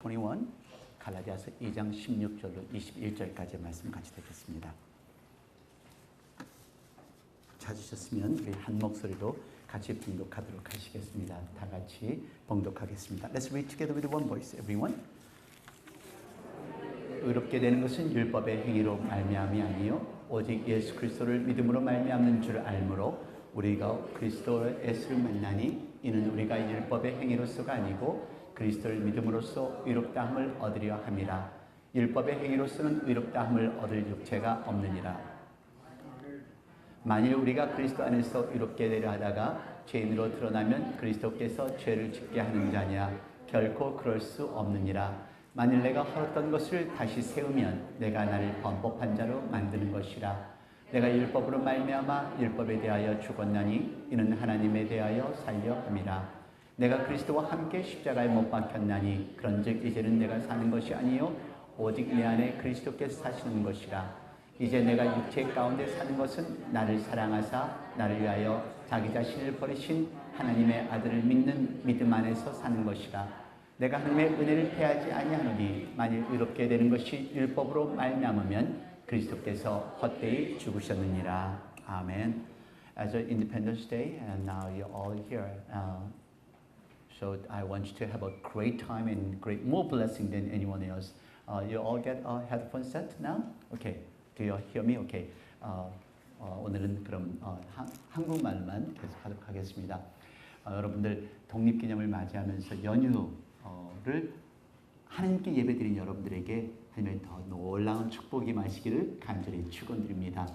21, 갈라디아서 2장 16절로 21절까지 말씀 같이 듣겠습니다. 찾으셨으면 우리 한 목소리로 같이 봉독하도록 하시겠습니다. 다 같이 봉독하겠습니다. Let's read together with one voice, everyone. 의롭게 되는 것은 율법의 행위로 말미암이 아니요 오직 예수 그리스도를 믿음으로 말미암는 줄 알므로 우리가 그리스도의 예수를 만나니 이는 우리가 율법의 행위로서가 아니고 그리스도를 믿음으로써 의롭다함을 얻으려 함이라. 율법의 행위로서는 의롭다함을 얻을 육체가 없느니라. 만일 우리가 그리스도 안에서 의롭게 되려 하다가 죄인으로 드러나면 그리스도께서 죄를 짓게 하는 자냐? 결코 그럴 수 없느니라. 만일 내가 헐었던 것을 다시 세우면 내가 나를 범법한 자로 만드는 것이라. 내가 율법으로 말미암아 율법에 대하여 죽었나니 이는 하나님에 대하여 살려 함이라. 내가 그리스도와 함께 십자가에 못 박혔나니 그런즉 이제는 내가 사는 것이 아니요 오직 내 안에 그리스도께서 사시는 것이라. 이제 내가 육체 가운데 사는 것은 나를 사랑하사 나를 위하여 자기 자신을 버리신 하나님의 아들을 믿는 믿음 안에서 사는 것이라. 내가 하나님의 은혜를 패하지 아니하노니 만일 의롭게 되는 것이 율법으로 말미암으면 그리스도께서 헛되이 죽으셨느니라. 아멘. As an Independence Day, and now you're all here. So I want you to have a great time and great more blessing than anyone else. You all get a headphone set now? Okay. Do you hear me? Okay. 오늘은 그럼 한국말만 계속하도록 하겠습니다. 여러분들 독립기념을 맞이하면서 연휴를 하나님께 예배드린 여러분들에게 하나님의 더 놀라운 축복이 마시기를 간절히 축원드립니다.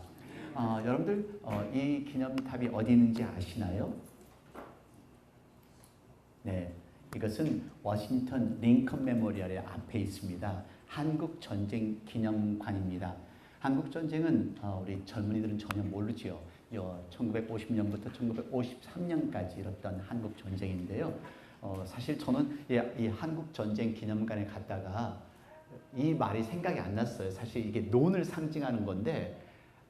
여러분들 이 기념탑이 어디 있는지 아시나요? 네, 이것은 워싱턴 링컨 메모리얼의 앞에 있습니다. 한국 전쟁 기념관입니다. 한국 전쟁은 우리 젊은이들은 전혀 모르지요. 1950년부터 1953년까지 일었던 한국 전쟁인데요. 사실 저는 이 한국 전쟁 기념관에 갔다가 이 말이 생각이 안 났어요. 사실 이게 논을 상징하는 건데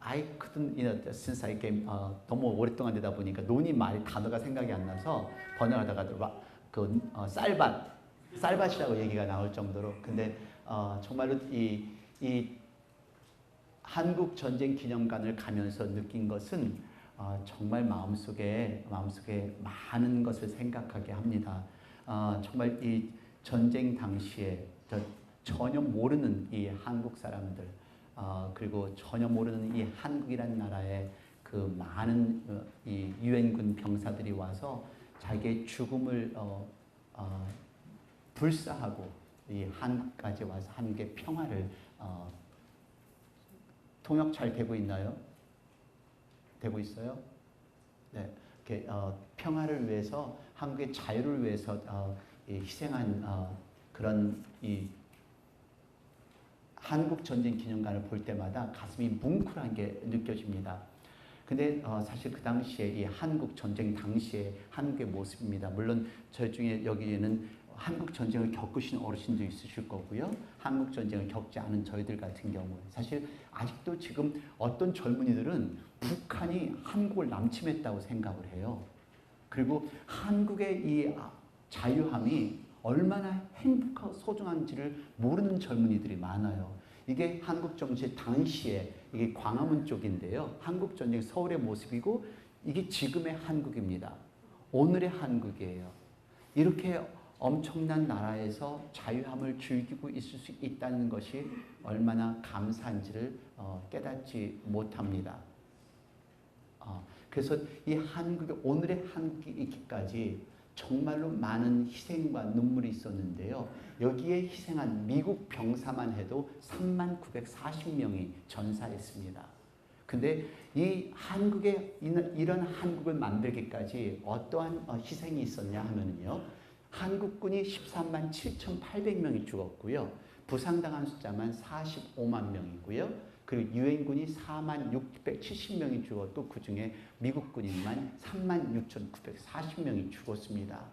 I couldn't, since I came, 너무 오랫동안 되다 보니까 논이 말이 단어가 생각이 안 나서 번역하다가 쌀밭이라고 얘기가 나올 정도로. 근데 정말로 이 한국 전쟁 기념관을 가면서 느낀 것은 정말 마음속에 많은 것을 생각하게 합니다. 정말 이 전쟁 당시에 전혀 모르는 이 한국 사람들, 그리고 전혀 모르는 이 한국이라는 나라의 그 많은 이 유엔군 병사들이 와서 자기의 죽음을 불사하고 이 한국까지 와서 한국의 평화를 통역 잘 되고 있나요? 되고 있어요? 네, 이렇게 평화를 위해서 한국의 자유를 위해서 희생한 그런 이 한국 전쟁 기념관을 볼 때마다 가슴이 뭉클한 게 느껴집니다. 근데 사실 그 당시에 이 한국 전쟁 당시에 한국의 모습입니다. 물론 저희 중에 여기에는 한국 전쟁을 겪으신 어르신도 있으실 거고요. 한국 전쟁을 겪지 않은 저희들 같은 경우에 사실 아직도 지금 어떤 젊은이들은 북한이 한국을 남침했다고 생각을 해요. 그리고 한국의 이 자유함이 얼마나 행복하고 소중한지를 모르는 젊은이들이 많아요. 이게 한국 정치 당시에 이게 광화문 쪽인데요. 한국 전쟁 서울의 모습이고 이게 지금의 한국입니다. 오늘의 한국이에요. 이렇게 엄청난 나라에서 자유함을 즐기고 있을 수 있다는 것이 얼마나 감사한지를 깨닫지 못합니다. 그래서 이 한국이 오늘의 한국이 있기까지 정말로 많은 희생과 눈물이 있었는데요. 여기에 희생한 미국 병사만 해도 3940명이 전사했습니다. 근데 이 한국에 이런 한국을 만들기까지 어떠한 희생이 있었냐 하면요. 한국군이 13만 7,800명이 죽었고요. 부상당한 숫자만 45만 명이고요. 그리고 유엔군이 4만 670명이 죽었고 그 중에 미국군인만 3만 6,940명이 죽었습니다.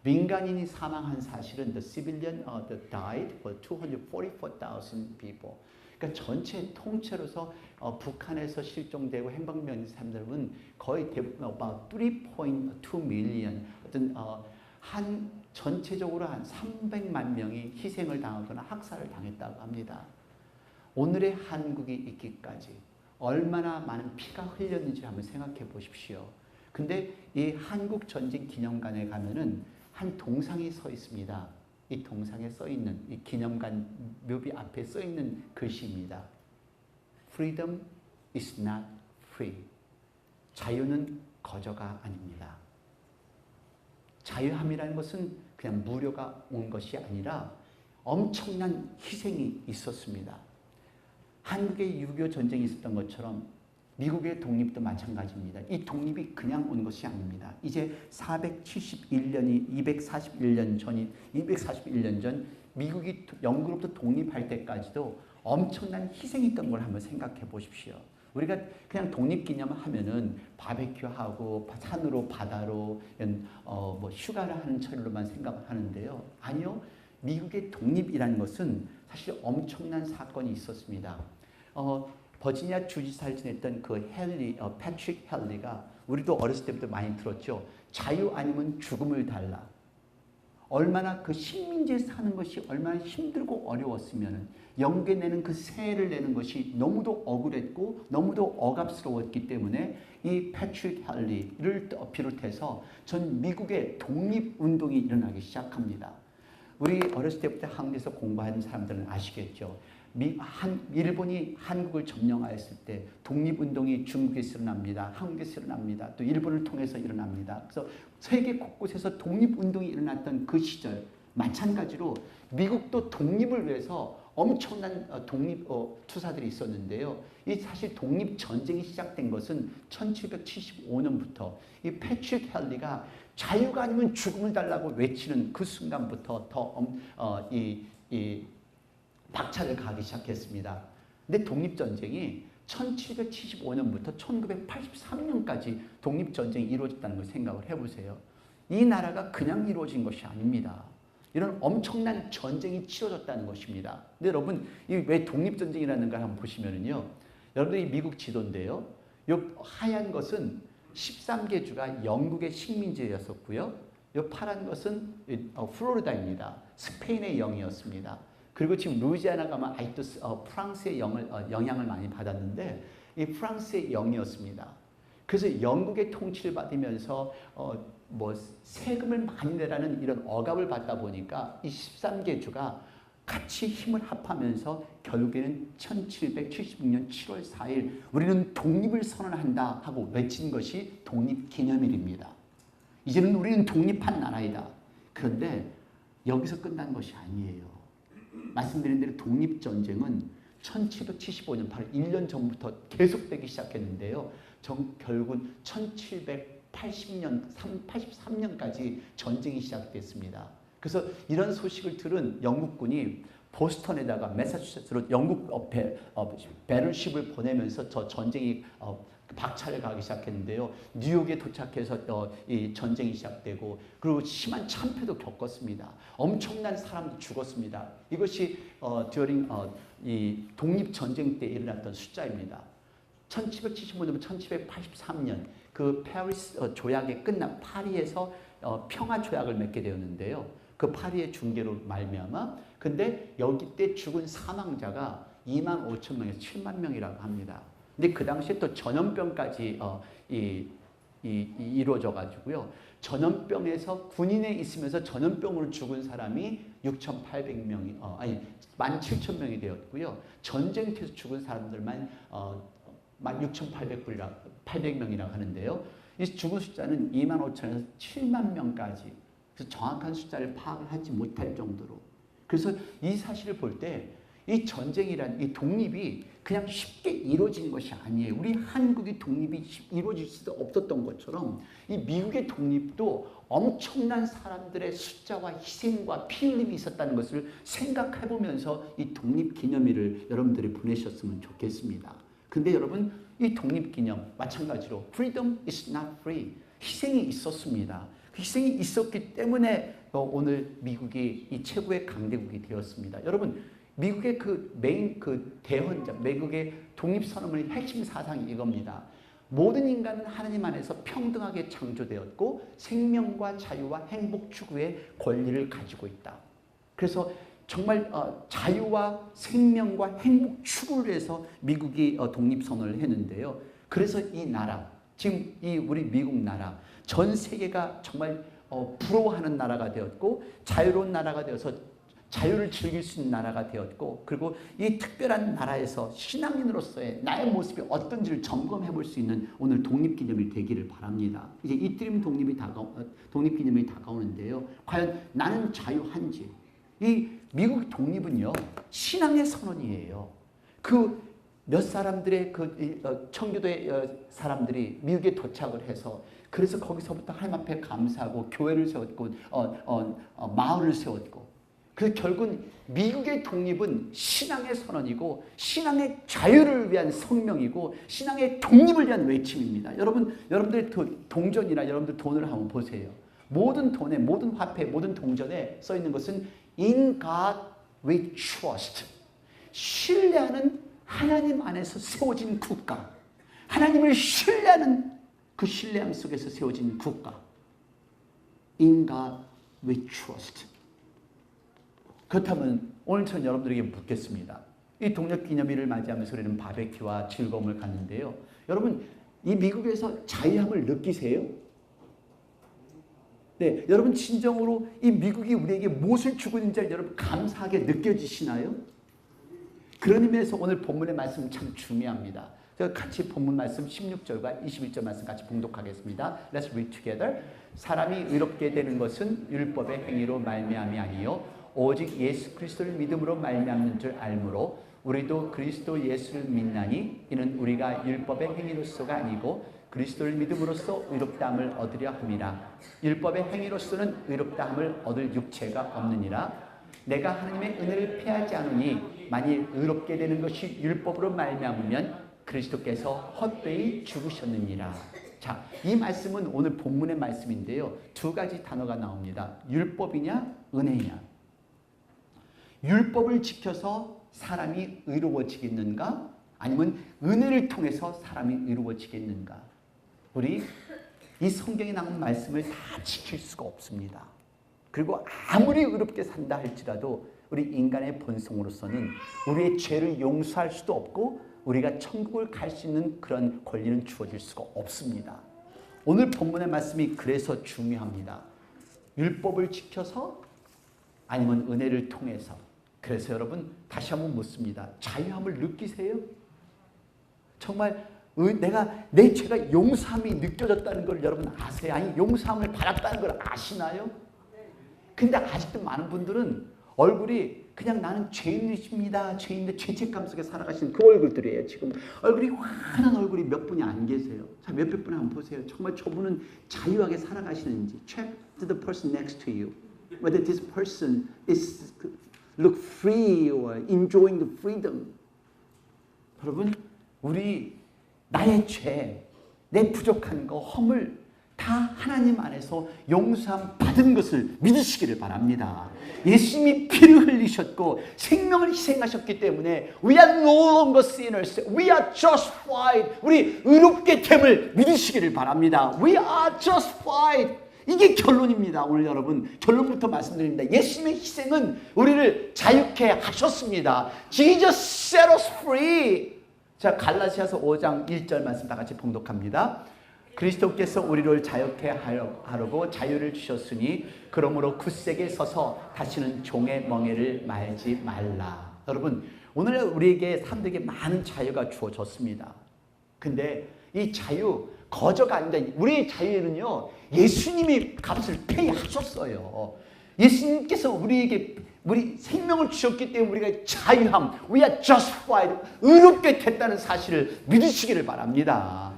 민간인이 사망한 사실은 the civilian died for 244,000 people. 그러니까 전체 통째로서 북한에서 실종되고 행방면 사람들은 거의 대부분 about 3.2 million 어떤 한 전체적으로 한 300만 명이 희생을 당하거나 학살을 당했다고 합니다. 오늘의 한국이 있기까지 얼마나 많은 피가 흘렸는지 한번 생각해 보십시오. 근데 이 한국 전쟁 기념관에 가면은 한 동상이 서 있습니다. 이 동상에 써 있는, 이 기념관 묘비 앞에 써 있는 글씨입니다. Freedom is not free. 자유는 거저가 아닙니다. 자유함이라는 것은 그냥 무료가 온 것이 아니라 엄청난 희생이 있었습니다. 한국의 6.25 전쟁이 있었던 것처럼 미국의 독립도 마찬가지입니다. 이 독립이 그냥 온 것이 아닙니다. 이제 471년이 241년 전 미국이 영국으로부터 독립할 때까지도 엄청난 희생이 있던 걸 한번 생각해 보십시오. 우리가 그냥 독립기념하면은 바베큐하고 산으로 바다로 뭐 휴가를 하는 철로만 생각을 하는데요. 아니요. 미국의 독립이라는 것은 사실 엄청난 사건이 있었습니다. 버지니아 주지사를 지냈던 그 패트릭 헨리가 우리도 어렸을 때부터 많이 들었죠. 자유 아니면 죽음을 달라. 얼마나 그 식민지에 사는 것이 얼마나 힘들고 어려웠으면 영국에 내는 그 세를 내는 것이 너무도 억울했고 너무도 억압스러웠기 때문에 이 패트릭 헨리를 비롯해서 전 미국의 독립운동이 일어나기 시작합니다. 우리 어렸을 때부터 한국에서 공부한 사람들은 아시겠죠. 일본이 한국을 점령하였을 때 독립운동이 중국에서 일어납니다. 한국에서 일어납니다. 또 일본을 통해서 일어납니다. 그래서 세계 곳곳에서 독립운동이 일어났던 그 시절 마찬가지로 미국도 독립을 위해서 엄청난 독립 투사들이 있었는데요. 이 사실 독립전쟁이 시작된 것은 1775년부터 이 패트릭 헨리가 자유가 아니면 죽음을 달라고 외치는 그 순간부터 이 박차를 가기 시작했습니다. 근데 독립전쟁이 1775년부터 1983년까지 독립전쟁이 이루어졌다는 걸 생각을 해보세요. 이 나라가 그냥 이루어진 것이 아닙니다. 이런 엄청난 전쟁이 치러졌다는 것입니다. 근데 여러분, 왜 독립전쟁이라는 걸 한번 보시면은요. 여러분들이 미국 지도인데요. 이 하얀 것은 13개 주가 영국의 식민지였었고요. 이 파란 것은 플로리다입니다. 스페인의 영이었습니다. 그리고 지금 루이지아나 가면 아직도 프랑스의 영향을 많이 받았는데 이 프랑스의 영이었습니다. 그래서 영국의 통치를 받으면서 뭐 세금을 많이 내라는 이런 억압을 받다 보니까 이 13개 주가 같이 힘을 합하면서 결국에는 1776년 7월 4일 우리는 독립을 선언한다 하고 외친 것이 독립기념일입니다. 이제는 우리는 독립한 나라이다. 그런데 여기서 끝난 것이 아니에요. 말씀드린 대로 독립전쟁은 1775년 바로 1년 전부터 계속되기 시작했는데요. 결국은 1783년까지 전쟁이 시작됐습니다. 그래서 이런 소식을 들은 영국군이 보스턴에다가 매사추세츠로 영국 배럴십을 보내면서 저 전쟁이 박차를 가기 시작했는데요. 뉴욕에 도착해서 이 전쟁이 시작되고 그리고 심한 참패도 겪었습니다. 엄청난 사람도 죽었습니다. 이것이 이 독립전쟁 때 일어났던 숫자입니다. 1775년, 1783년 그 파리스 조약이 끝난 파리에서 평화 조약을 맺게 되었는데요. 그 파리의 중계로 말미암아 근데 여기 때 죽은 사망자가 2만 5천 명에서 7만 명이라고 합니다. 근데 그 당시에 또 전염병까지 이루어져 가지고요. 전염병에서 군인에 있으면서 전염병으로 죽은 사람이 6,800명이 17,000명이 되었고요. 전쟁터에서 죽은 사람들만 16,800명이라고 하는데요. 이 죽은 숫자는 2만 5천에서 7만 명까지 그래서 정확한 숫자를 파악을 하지 못할 정도로 그래서 이 사실을 볼 때 이 전쟁이란 이 독립이 그냥 쉽게 이루어진 것이 아니에요. 우리 한국의 독립이 이루어질 수 없었던 것처럼 이 미국의 독립도 엄청난 사람들의 숫자와 희생과 피 흘림이 있었다는 것을 생각해 보면서 이 독립기념일을 여러분들이 보내셨으면 좋겠습니다. 근데 여러분 이 독립기념 마찬가지로 freedom is not free 희생이 있었습니다. 희생이 있었기 때문에 오늘 미국이 이 최고의 강대국이 되었습니다. 여러분 미국의 그 메인 그 대헌장, 미국의 독립선언문의 핵심 사상이 이겁니다. 모든 인간은 하나님 안에서 평등하게 창조되었고 생명과 자유와 행복 추구의 권리를 가지고 있다. 그래서 정말 자유와 생명과 행복 추구를 위해서 미국이 독립선언을 했는데요. 그래서 이 나라, 지금 이 우리 미국 나라, 전 세계가 정말 부러워하는 나라가 되었고 자유로운 나라가 되어서 자유를 즐길 수 있는 나라가 되었고, 그리고 이 특별한 나라에서 신앙인으로서의 나의 모습이 어떤지를 점검해 볼 수 있는 오늘 독립기념일 되기를 바랍니다. 이제 이틀이면 독립기념일이 다가오는데요. 과연 나는 자유한지? 이 미국 독립은요, 신앙의 선언이에요. 그 몇 사람들의 청교도의 사람들이 미국에 도착을 해서, 그래서 거기서부터 하나님 앞에 감사하고 교회를 세웠고 마을을 세웠고, 그 결국은 미국의 독립은 신앙의 선언이고 신앙의 자유를 위한 성명이고 신앙의 독립을 위한 외침입니다. 여러분들의 동전이나 여러분들 돈을 한번 보세요. 모든 돈에, 모든 화폐, 모든 동전에 써 있는 것은 In God we trust. 신뢰하는 하나님 안에서 세워진 국가, 하나님을 신뢰하는 그 신뢰함 속에서 세워진 국가. In God we trust. 그렇다면 오늘 저는 여러분들에게 묻겠습니다. 이 독립기념일을 맞이하면서 우리는 바베큐와 즐거움을 갖는데요. 여러분, 이 미국에서 자유함을 느끼세요? 네, 여러분 진정으로 이 미국이 우리에게 무엇을 주고 있는지 여러분 감사하게 느껴지시나요? 그런 의미에서 오늘 본문의 말씀 참 중요합니다. 제가 같이 본문 말씀 16절과 21절 말씀 같이 봉독하겠습니다. Let's read together. 사람이 의롭게 되는 것은 율법의 행위로 말미암이 아니요 오직 예수 그리스도를 믿음으로 말미암는 줄 알므로 우리도 그리스도 예수를 믿나니 이는 우리가 율법의 행위로서가 아니고 그리스도를 믿음으로써 의롭다함을 얻으려 함이라. 율법의 행위로서는 의롭다함을 얻을 육체가 없느니라. 내가 하나님의 은혜를 패하지 않으니 만일 의롭게 되는 것이 율법으로 말미암으면 그리스도께서 헛되이 죽으셨느니라. 자, 이 말씀은 오늘 본문의 말씀인데요. 두 가지 단어가 나옵니다. 율법이냐 은혜냐. 율법을 지켜서 사람이 의로워지겠는가? 아니면 은혜를 통해서 사람이 의로워지겠는가? 우리 이 성경에 나온 말씀을 다 지킬 수가 없습니다. 그리고 아무리 의롭게 산다 할지라도 우리 인간의 본성으로서는 우리의 죄를 용서할 수도 없고 우리가 천국을 갈 수 있는 그런 권리는 주어질 수가 없습니다. 오늘 본문의 말씀이 그래서 중요합니다. 율법을 지켜서 아니면 은혜를 통해서. 그래서 여러분 다시 한번 묻습니다. 자유함을 느끼세요? 정말 내 죄가 용서함이 느껴졌다는 걸 여러분 아세요? 아니 용서함을 받았다는 걸 아시나요? 근데 아직도 많은 분들은 얼굴이 그냥 나는 죄인입니다. 죄인인데 죄책감 속에 살아가시는 그 얼굴들이에요. 지금 얼굴이 환한 얼굴이 몇 분이 안 계세요. 자, 몇백 분 한번 보세요. 정말 저분은 자유하게 살아가시는지. Check to the person next to you. Whether this person is look free or enjoying the freedom. 여러분, 우리 나의 죄, 내 부족한 거, 허물 다 하나님 안에서 용서함 받은 것을 믿으시기를 바랍니다. 예수님이 피를 흘리셨고 생명을 희생하셨기 때문에 We are no longer sinners. We are justified. 우리 의롭게 됨을 믿으시기를 바랍니다. We are justified. 이게 결론입니다. 오늘 여러분 결론부터 말씀드립니다. 예수님의 희생은 우리를 자유케 하셨습니다. Jesus set us free. 자, 갈라디아서 5장 1절 말씀 다 같이 봉독합니다. 그리스도께서 우리를 자유케 하려고 자유를 주셨으니 그러므로 굳세게 서서 다시는 종의 멍에를 말지 말라. 여러분 오늘 우리에게 사람들에게 많은 자유가 주어졌습니다. 근데 이 자유 거저가 아닙니다. 우리의 자유는요 예수님이 값을 페이하셨어요. 예수님께서 우리에게 우리 생명을 주셨기 때문에 우리가 자유함, we are justified, 의롭게 됐다는 사실을 믿으시기를 바랍니다.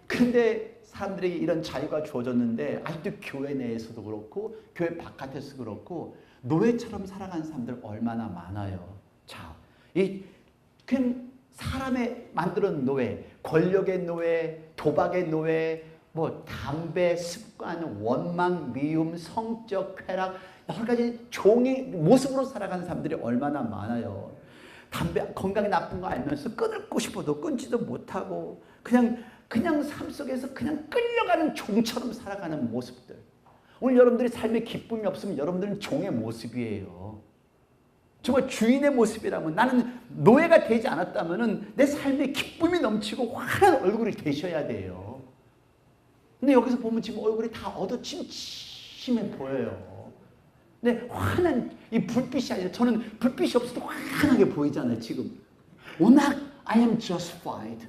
그런데 사람들에게 이런 자유가 주어졌는데 아직도 교회 내에서도 그렇고 교회 바깥에서도 그렇고 노예처럼 살아가는 사람들 얼마나 많아요. 자, 그냥 사람의 만드는 노예, 권력의 노예, 도박의 노예, 뭐 담배, 습관, 원망, 미움, 성적 쾌락 여러 가지 종의 모습으로 살아가는 사람들이 얼마나 많아요. 담배 건강에 나쁜 거 알면서 끊고 싶어도 끊지도 못하고 그냥 그냥 삶 속에서 그냥 끌려가는 종처럼 살아가는 모습들. 오늘 여러분들이 삶에 기쁨이 없으면 여러분들은 종의 모습이에요. 정말 주인의 모습이라면, 나는 노예가 되지 않았다면 내 삶에 기쁨이 넘치고 환한 얼굴이 되셔야 돼요. 근데 여기서 보면 지금 얼굴이 다 어두침침해 보여요. 근데 환한 이 불빛이 아니라, 저는 불빛이 없어도 환하게 보이잖아요. 지금 워낙 I am justified,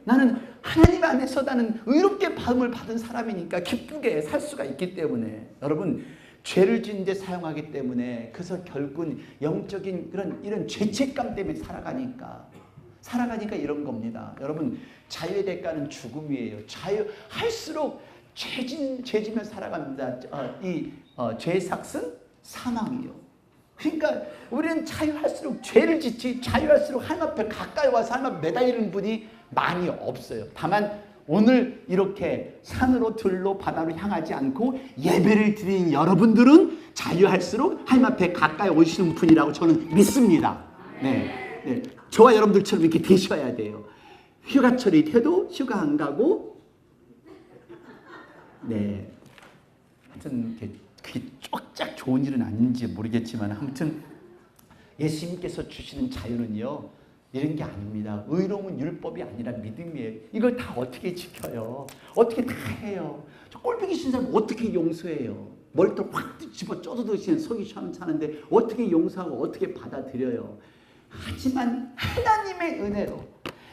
나는 하나님 안에서 나는 의롭게 받음을 받은 사람이니까 기쁘게 살 수가 있기 때문에, 여러분 죄를 지은 데 사용하기 때문에, 그래서 결국은 영적인 이런 죄책감 때문에 살아가니까 이런 겁니다. 여러분, 자유의 대가는 죽음이에요. 자유할수록 죄지면 살아갑니다. 죄의 삭은 사망이요. 그러니까 우리는 자유할수록 죄를 짓지, 자유할수록 하나님 앞에 가까이 와서 하나님 앞에 매달리는 분이 많이 없어요. 다만 오늘 이렇게 산으로 들로 바다로 향하지 않고 예배를 드리는 여러분들은 자유할수록 하나님 앞에 가까이 오시는 분이라고 저는 믿습니다. 네. 저와 여러분들처럼 이렇게 되셔야 돼요. 휴가철이 돼도 휴가 안 가고, 하여튼 그게 쫙 좋은 일은 아닌지 모르겠지만, 아무튼 예수님께서 주시는 자유는요, 이런 게 아닙니다. 의로움은 율법이 아니라 믿음이에요. 이걸 다 어떻게 지켜요? 어떻게 다 해요? 저 꼴보기 싫은 사람 어떻게 용서해요? 머리털 확 집어 쪄드시는 속이 시원찮은데 어떻게 용서하고 어떻게 받아들여요? 하지만 하나님의 은혜로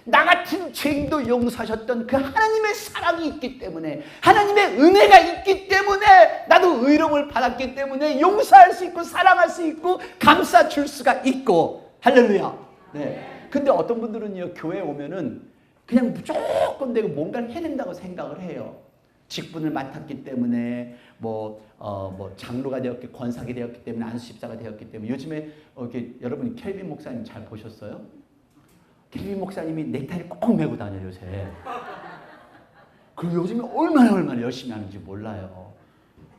나 같은 죄인도 용서하셨던 그 하나님의 사랑이 있기 때문에, 하나님의 은혜가 있기 때문에, 나도 의로움을 받았기 때문에 용서할 수 있고 사랑할 수 있고 감싸줄 수가 있고, 할렐루야. 근데 어떤 분들은요, 교회에 오면은 그냥 무조건 내가 뭔가를 해낸다고 생각을 해요. 직분을 맡았기 때문에, 장로가 되었기, 권사가 되었기 때문에, 안수집사가 되었기 때문에. 요즘에 여러분 켈빈 목사님 잘 보셨어요? 켈빈 목사님이 넥타이를 꼭 메고 다녀요, 요새. 그리고 요즘에 얼마나 열심히 하는지 몰라요.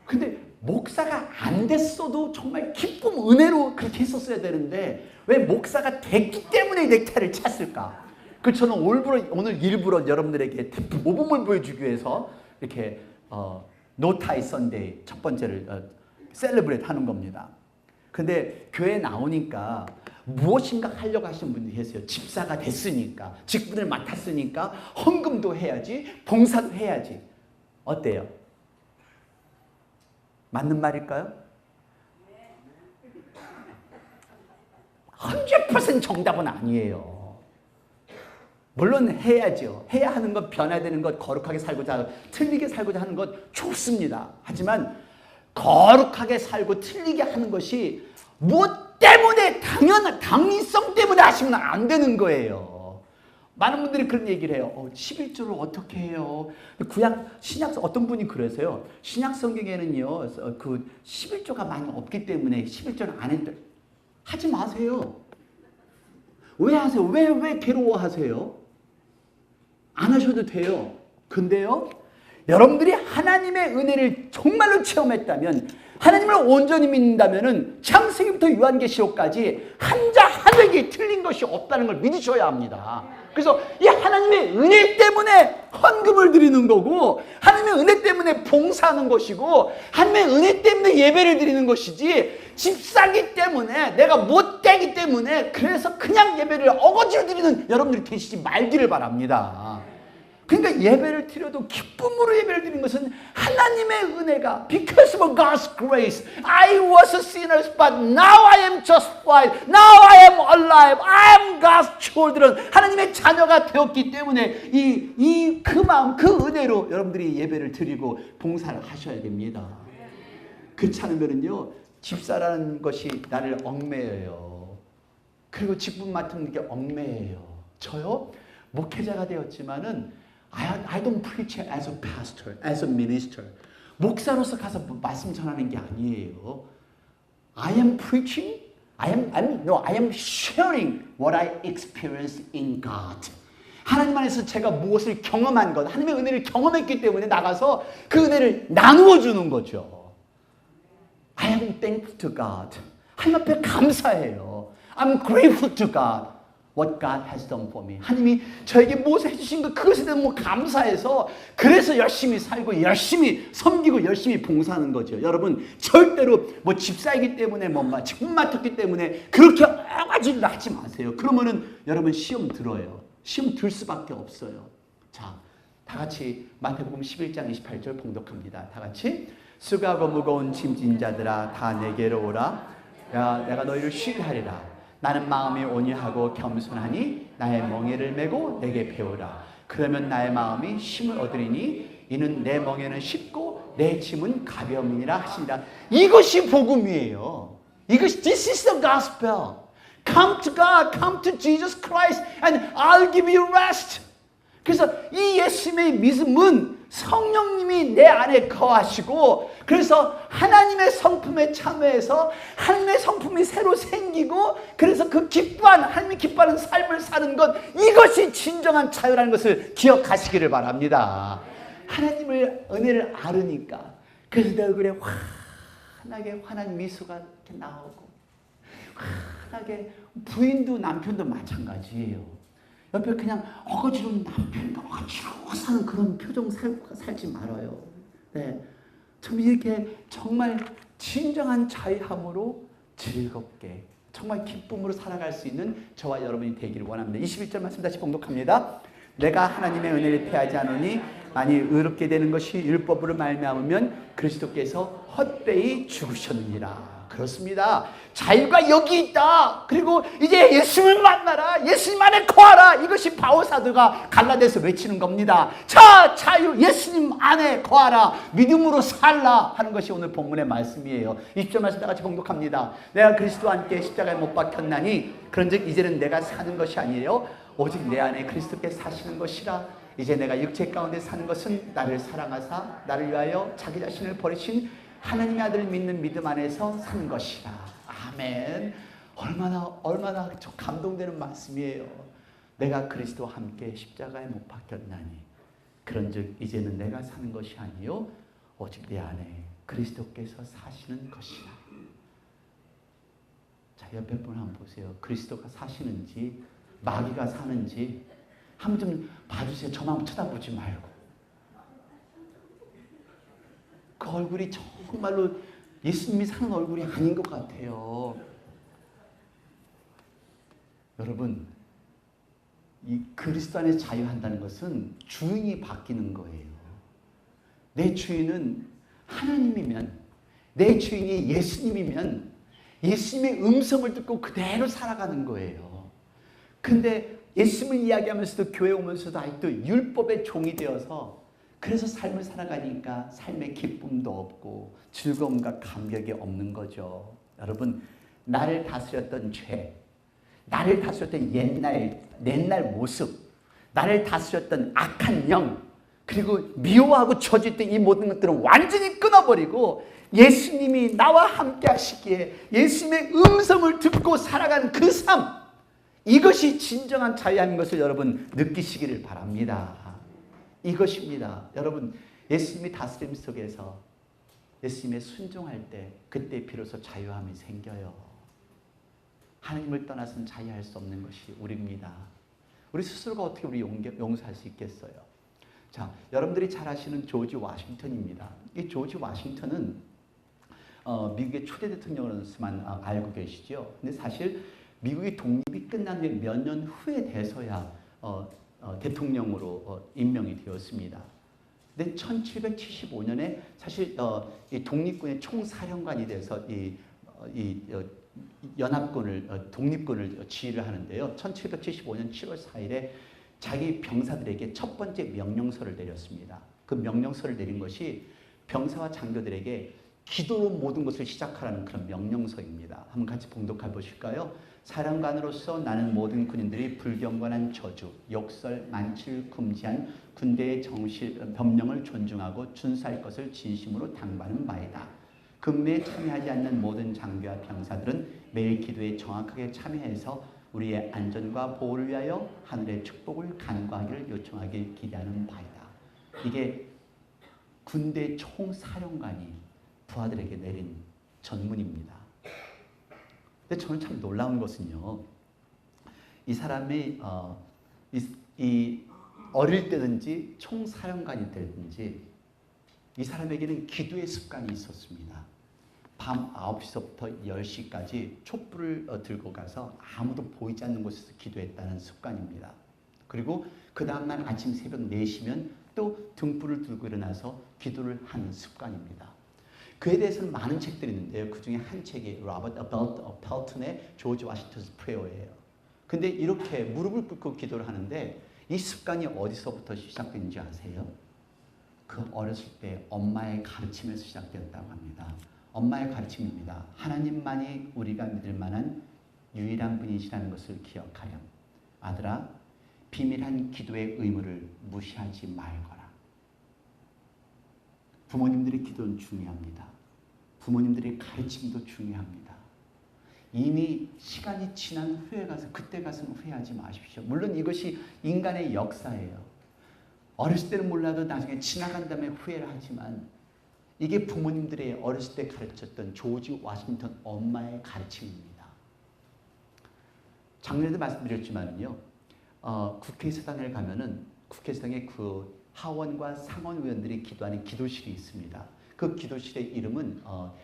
근데 목사가 안 됐어도 정말 기쁨, 은혜로 그렇게 했었어야 되는데, 왜 목사가 됐기 때문에 넥타이를 찼을까? 그 저는 오늘 일부러 여러분들에게 모범을 보여주기 위해서 이렇게 노타이 선데이 첫 번째를 셀레브레이트 하는 겁니다. 근데 교회에 나오니까 무엇인가 하려고 하시는 분들이 계세요. 집사가 됐으니까, 직분을 맡았으니까 헌금도 해야지, 봉사도 해야지. 어때요? 맞는 말일까요? 100% 정답은 아니에요. 물론 해야죠. 해야 하는 것, 변화되는 것, 거룩하게 살고자, 틀리게 살고자 하는 것 좋습니다. 하지만 거룩하게 살고 틀리게 하는 것이 무엇 때문에, 당위성 때문에 하시면 안 되는 거예요. 많은 분들이 그런 얘기를 해요. 11조를 어떻게 해요? 신약 어떤 분이 그러세요. 신약 성경에는요, 그 11조가 많이 없기 때문에 11조는 안 했다. 하지 마세요. 왜 하세요? 왜 괴로워하세요? 안 하셔도 돼요. 근데요, 여러분들이 하나님의 은혜를 정말로 체험했다면, 하나님을 온전히 믿는다면 창세기부터 요한계시록까지 한자 한획이 틀린 것이 없다는 걸 믿으셔야 합니다. 그래서 이 하나님의 은혜 때문에 헌금을 드리는 거고, 하나님의 은혜 때문에 봉사하는 것이고, 하나님의 은혜 때문에 예배를 드리는 것이지, 집사기 때문에, 내가 못되기 때문에 그래서 그냥 예배를 어거지로 드리는 여러분들이 되시지 말기를 바랍니다. 그러니까 예배를 드려도 기쁨으로 예배를 드리는 것은 하나님의 은혜가, because of God's grace, I was a sinner, but now I am justified, now I am alive, I am God's children, 하나님의 자녀가 되었기 때문에 그 마음, 그 은혜로 여러분들이 예배를 드리고 봉사를 하셔야 됩니다. 그렇지 않으면요, 집사라는 것이 나를 얽매여요. 그리고 직분 맡은 게 얽매여요. 저요, 목회자가 되었지만은 I don't preach as a pastor, as a minister. 목사로서 가서 말씀 전하는 게 아니에요. I am preaching, I am sharing what I experienced in God. 하나님 안에서 제가 무엇을 경험한 것, 하나님의 은혜를 경험했기 때문에 나가서 그 은혜를 나누어 주는 거죠. I am thankful to God. 하나님 앞에 감사해요. I'm grateful to God. What God has done for me. 하나님이 저에게 무엇을 해주신 것 그것에 대한 감사해서 그래서 열심히 살고 열심히 섬기고 열심히 봉사하는 거죠. 여러분 절대로 집사이기 때문에 직분 맡았기 때문에 그렇게 가지를 하지 마세요. 그러면은 여러분 시험 들어요. 시험 들 수밖에 없어요. 자, 다 같이 마태복음 11장 28절 봉독합니다. 다 같이 수고하고 무거운 짐진 자들아 다 내게로 오라. 내가 너희를 쉬게 하리라. 나는 마음이 온유하고 겸손하니 나의 멍에를 메고 내게 배우라. 그러면 나의 마음이 쉼을 얻으리니 이는 내 멍에는 쉽고 내 짐은 가벼움이니라 하시니라. 이것이 복음이에요. 이것이 This is the gospel. Come to God, come to Jesus Christ and I'll give you rest. 그래서 이 예수님의 믿음은 성령님이 내 안에 거하시고 그래서 하나님의 성품에 참여해서 하나님의 성품이 새로 생기고 그래서 그 하나님이 기뻐하는 삶을 사는 것 이것이 진정한 자유라는 것을 기억하시기를 바랍니다. 하나님의 은혜를 알으니까 그래서 내 얼굴에 환하게 환한 미소가 이렇게 나오고 환하게 부인도 남편도 마찬가지예요. 옆에 그냥 어거지로 남편과 어거지로 사는 그런 표정 살지 말아요. 네, 참 이렇게 정말 진정한 자유함으로 즐겁게 정말 기쁨으로 살아갈 수 있는 저와 여러분이 되기를 원합니다. 21절 말씀 다시 봉독합니다. 내가 하나님의 은혜를 패하지 않으니 만일 의롭게 되는 것이 율법으로 말미암으면 그리스도께서 헛되이 죽으셨느니라. 그렇습니다. 자유가 여기 있다. 그리고 이제 예수님을 만나라. 예수님 안에 거하라. 이것이 바울 사도가 갈라디아서 외치는 겁니다. 자, 자유 예수님 안에 거하라. 믿음으로 살라 하는 것이 오늘 본문의 말씀이에요. 20절 말씀 다 같이 봉독합니다. 내가 그리스도와 함께 십자가에 못 박혔나니 그런즉 이제는 내가 사는 것이 아니에요 오직 내 안에 그리스도께서 사시는 것이라. 이제 내가 육체 가운데 사는 것은 나를 사랑하사 나를 위하여 자기 자신을 버리신 하나님의 아들을 믿는 믿음 안에서 사는 것이라. 아멘. 얼마나 저 감동되는 말씀이에요. 내가 그리스도와 함께 십자가에 못 박혔나니 그런즉 이제는 내가 사는 것이 아니요 오직 내 안에 그리스도께서 사시는 것이라. 자, 옆에 분 한번 보세요. 그리스도가 사시는지 마귀가 사는지 한번 좀 봐주세요. 저만 쳐다보지 말고. 그 얼굴이 정말로 예수님이 사는 얼굴이 아닌 것 같아요. 여러분, 이 그리스도 안에 자유한다는 것은 주인이 바뀌는 거예요. 내 주인은 하나님이면, 내 주인이 예수님이면 예수님의 음성을 듣고 그대로 살아가는 거예요. 근데 예수님을 이야기하면서도 교회 오면서도 아직도 율법의 종이 되어서 그래서 삶을 살아가니까 삶의 기쁨도 없고 즐거움과 감격이 없는 거죠. 여러분, 나를 다스렸던 죄, 나를 다스렸던 옛날 모습, 나를 다스렸던 악한 영, 그리고 미워하고 저주했던 이 모든 것들은 완전히 끊어버리고 예수님이 나와 함께 하시기에 예수님의 음성을 듣고 살아가는 그 삶, 이것이 진정한 자유함인 것을 여러분 느끼시기를 바랍니다. 이것입니다. 여러분, 예수님이 다스림 속에서 예수님의 순종할 때 그때 비로소 자유함이 생겨요. 하나님을 떠나서는 자유할 수 없는 것이 우리입니다. 우리 스스로가 어떻게 우리 용서할 수 있겠어요? 자, 여러분들이 잘 아시는 조지 워싱턴입니다. 이 조지 워싱턴은 미국의 초대 대통령으로서만 알고 계시죠. 근데 사실 미국의 독립이 끝난 뒤에 몇 년 후에 돼서야 대통령으로 임명이 되었습니다. 근데 1775년에 사실 이 독립군의 총사령관이 돼서 독립군을 지휘를 하는데요. 1775년 7월 4일에 자기 병사들에게 첫 번째 명령서를 내렸습니다. 그 명령서를 내린 것이 병사와 장교들에게 기도로 모든 것을 시작하라는 그런 명령서입니다. 한번 같이 봉독해 보실까요? 사령관으로서 나는 모든 군인들이 불경건한 저주, 욕설, 만칠, 금지한 군대의 법령을 존중하고 준수할 것을 진심으로 당부하는 바이다. 근무에 참여하지 않는 모든 장교와 병사들은 매일 기도에 정확하게 참여해서 우리의 안전과 보호를 위하여 하늘의 축복을 간구하기를 요청하길 기대하는 바이다. 이게 군대 총사령관이 부하들에게 내린 전문입니다. 근데 저는 참 놀라운 것은요, 이 사람이 이 어릴 때든지 총사령관이 되든지 이 사람에게는 기도의 습관이 있었습니다. 밤 9시서부터 10시까지 촛불을 들고 가서 아무도 보이지 않는 곳에서 기도했다는 습관입니다. 그리고 그 다음날 아침 새벽 4시면 또 등불을 들고 일어나서 기도를 하는 습관입니다. 그에 대해서는 많은 책들이 있는데요. 그 중에 한 책이 로버트 펠튼의 조지 워싱턴's 프레어예요. 근데 이렇게 무릎을 꿇고 기도를 하는데 이 습관이 어디서부터 시작된지 아세요? 그 어렸을 때 엄마의 가르침에서 시작되었다고 합니다. 엄마의 가르침입니다. 하나님만이 우리가 믿을 만한 유일한 분이시라는 것을 기억하여 아들아 비밀한 기도의 의무를 무시하지 말거라. 부모님들의 기도는 중요합니다. 부모님들의 가르침도 중요합니다. 이미 시간이 지난 후에 가서 그때 가서는 후회하지 마십시오. 물론 이것이 인간의 역사예요. 어렸을 때는 몰라도 나중에 지나간 다음에 후회를 하지만 이게 부모님들이 어렸을 때 가르쳤던 조지 워싱턴 엄마의 가르침입니다. 작년에도 말씀드렸지만요. 국회의사당에 가면은 국회의사당에 그 하원과 상원 의원들이 기도하는 기도실이 있습니다. 그 기도실의 이름은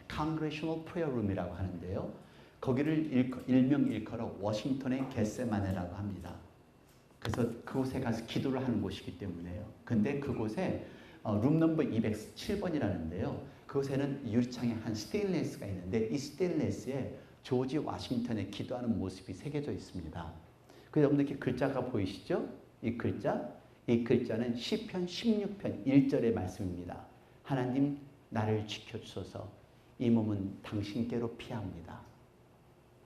Congressional Prayer Room이라고 하는데요. 거기를 일명일컬어 워싱턴의 겟세마네라고 합니다. 그래서 그곳에 가서 기도를 하는 곳이기 때문에요. 근데 그곳에 룸 넘버 207번이라는데요. 그곳에는 유리창에 한 스테인레스가 있는데 이 스테인레스에 조지 워싱턴의 기도하는 모습이 새겨져 있습니다. 그래서 여러분들 이렇게 글자가 보이시죠? 이 글자는 시편 16편 1절의 말씀입니다. 하나님 나를 지켜주소서 이 몸은 당신께로 피합니다.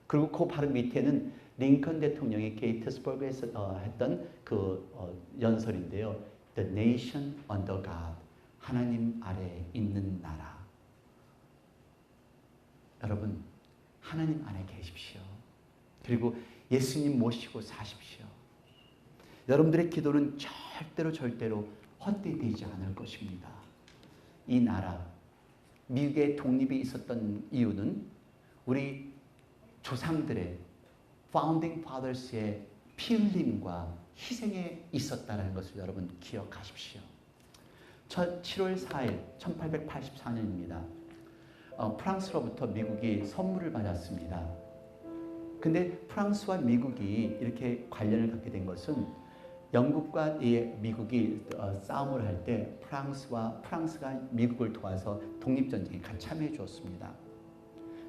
그리고 그 바로 밑에는 링컨 대통령이 게이트스버그에서 했던 그 연설인데요. The nation under God. 하나님 아래에 있는 나라. 여러분, 하나님 안에 계십시오. 그리고 예수님 모시고 사십시오. 여러분들의 기도는 절대로 헛되지 않을 것입니다. 이 나라, 미국의 독립이 있었던 이유는 우리 조상들의 Founding Fathers의 피 흘림과 희생에 있었다는 것을 여러분 기억하십시오. 7월 4일 1884년입니다. 프랑스로부터 미국이 선물을 받았습니다. 근데 프랑스와 미국이 이렇게 관련을 갖게 된 것은 영국과 미국이 싸움을 할 때 프랑스가 미국을 도와서 독립전쟁에 같이 참여해 주었습니다.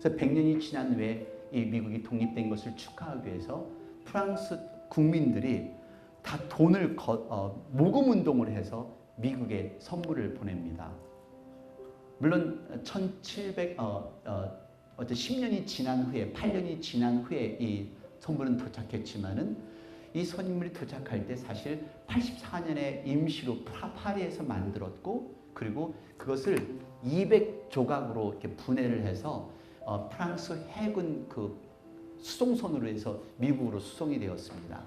그래서 100년이 지난 후에 이 미국이 독립된 것을 축하하기 위해서 프랑스 국민들이 다 돈을 모금 운동을 해서 미국에 선물을 보냅니다. 물론 10년이 지난 후에 8년이 지난 후에 이 선물은 도착했지만은 이 선물이 도착할 때 사실 84년에 임시로 파리에서 만들었고 그리고 그것을 200조각으로 이렇게 분해를 해서 프랑스 해군 그 수송선으로 해서 미국으로 수송이 되었습니다.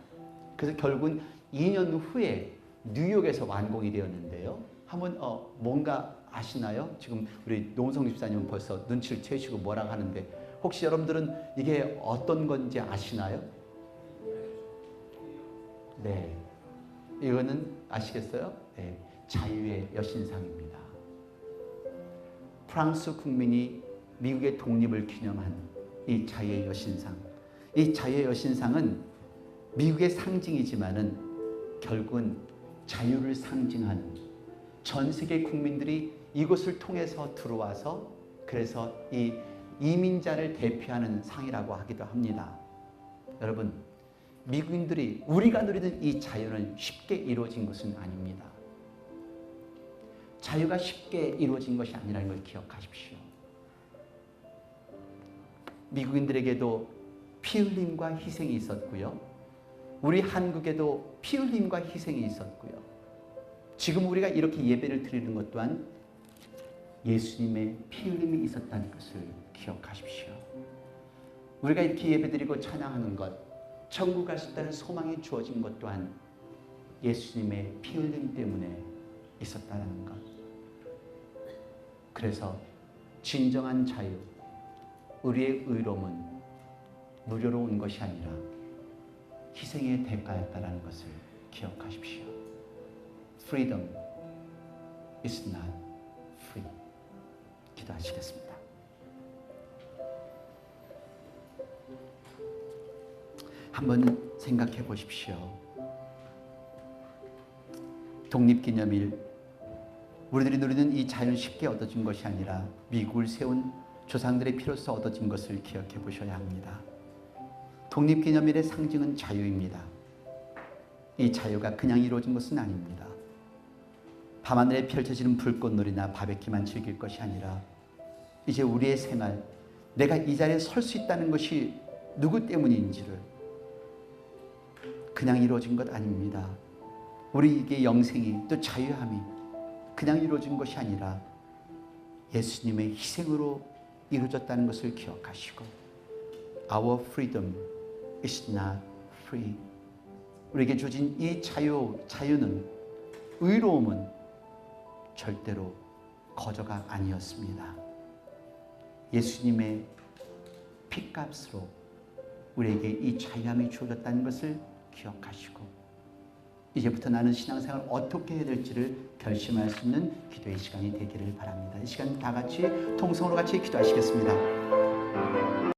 그래서 결국은 2년 후에 뉴욕에서 완공이 되었는데요. 한번 뭔가 아시나요? 지금 우리 노은성 집사님은 벌써 눈치를 채시고 뭐라고 하는데 혹시 여러분들은 이게 어떤 건지 아시나요? 네, 이거는 아시겠어요? 네, 자유의 여신상입니다. 프랑스 국민이 미국의 독립을 기념한 이 자유의 여신상. 이 자유의 여신상은 미국의 상징이지만은 결국은 자유를 상징하는 전 세계 국민들이 이곳을 통해서 들어와서 그래서 이 이민자를 대표하는 상이라고 하기도 합니다. 여러분, 미국인들이 우리가 누리는 이 자유는 쉽게 이루어진 것은 아닙니다. 자유가 쉽게 이루어진 것이 아니라는 걸 기억하십시오. 미국인들에게도 피 흘림과 희생이 있었고요. 우리 한국에도 피 흘림과 희생이 있었고요. 지금 우리가 이렇게 예배를 드리는 것 또한 예수님의 피 흘림이 있었다는 것을 기억하십시오. 우리가 이렇게 예배드리고 찬양하는 것, 천국 갈 수 있다는 소망이 주어진 것 또한 예수님의 피 흘림 때문에 있었다는 것. 그래서 진정한 자유, 우리의 의로움은 무료로 온 것이 아니라 희생의 대가였다는 것을 기억하십시오. Freedom is not free. 기도하시겠습니다. 한번 생각해 보십시오. 독립기념일, 우리들이 누리는 이 자유는 쉽게 얻어진 것이 아니라 미국을 세운 조상들의 피로써 얻어진 것을 기억해 보셔야 합니다. 독립기념일의 상징은 자유입니다. 이 자유가 그냥 이루어진 것은 아닙니다. 밤하늘에 펼쳐지는 불꽃놀이나 바베큐만 즐길 것이 아니라 이제 우리의 생활, 내가 이 자리에 설 수 있다는 것이 누구 때문인지를 그냥 이루어진 것 아닙니다. 우리에게 영생이 또 자유함이 그냥 이루어진 것이 아니라 예수님의 희생으로 이루어졌다는 것을 기억하시고 Our freedom is not free. 우리에게 주어진 이 자유는, 의로움은 절대로 거저가 아니었습니다. 예수님의 피값으로 우리에게 이 자유함이 주어졌다는 것을 기억하시고 이제부터 나는 신앙생활을 어떻게 해야 될지를 결심할 수 있는 기도의 시간이 되기를 바랍니다. 이 시간 다 같이 통성으로 같이 기도하시겠습니다.